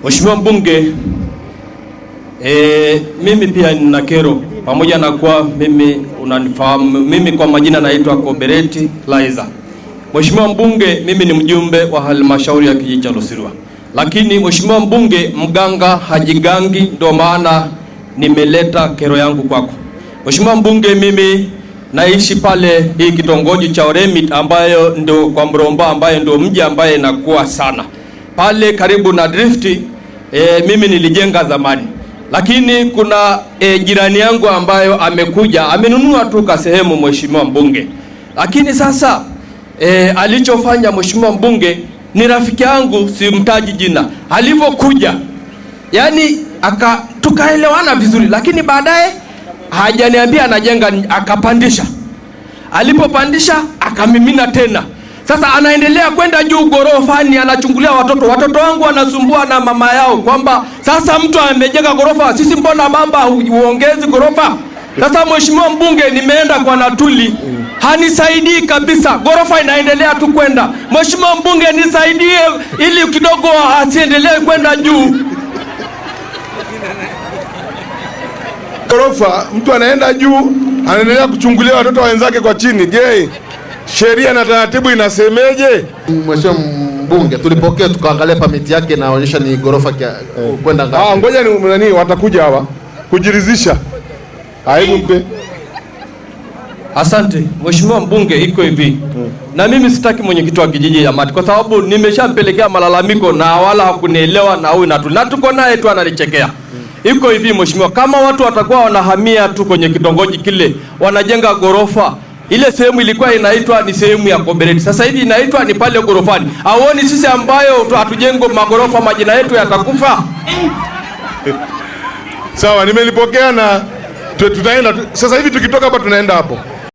Mheshimiwa mbunge, mimi pia nina kero, pamoja na kuwa mimi unanifahamu, mimi kwa majina naitwa Kobereti Laiza. Mheshimiwa mbunge, mimi ni mjumbe wa halmashauri ya kijiji cha Losirwa. Lakini Mheshimiwa mbunge, mganga hajigangi, ndio maana nimeleta kero yangu kwako. Mheshimiwa mbunge, mimi naishi pale hii kitongoji cha Oremit ambayo ndio kwa Mromba, ambaye ndio mji ambaye inakuwa sana. Pale karibu na Drifti, mimi nilijenga zamani. Lakini kuna jirani yangu ambayo amekuja, amenunua tu kasehemu Mheshimiwa mbunge. Lakini sasa alichofanya Mheshimiwa mbunge, ni rafiki yangu, simtaji jina. Alivyokuja, yani tukaelewana vizuri, lakini baadaye hajaniambia anajenga, akapandisha. Alipopandisha akamimina tena. Sasa anaendelea kwenda juu gorofani, anachungulia watoto wangu wanasumbua na mama yao kwamba sasa mtu amejenga gorofa, sisi mbona baba huongezi gorofa? Sasa Mheshimiwa mbunge, nimeenda kwa Natuli, hanisaidii kabisa, gorofa inaendelea tu kwenda. Mheshimiwa mbunge, nisaidie ili kidogo asiendelee kwenda juu. Gorofa mtu anaenda juu, anaendelea kuchungulia watoto wenzake kwa chini. Je, sheria na taratibu inasemeje? Mheshimiwa mbunge, tulipokea tukaangalia permit yake, inaonyesha ni gorofa kwenda ngapi. Ngoja ni nani watakuja hawa kujiridhisha. Aibu mpe. Asante Mheshimiwa mbunge, iko hivi. Na mimi sitaki mwenyekiti wa kijiji ya Mati, kwa sababu nimeshampelekea malalamiko na wala hakunielewa, na huyu na tuko naye tu analichekea. Iko hivi Mheshimiwa, kama watu watakuwa wanahamia tu kwenye kitongoji kile, wanajenga gorofa, ile sehemu ilikuwa inaitwa ni sehemu ya Kobereti, sasa hivi inaitwa ni pale gorofani. Hauoni sisi ambayo hatujengo magorofa majina yetu yatakufa? Sawa, nimelipokea na tutaenda sasa hivi, tukitoka hapa tunaenda hapo.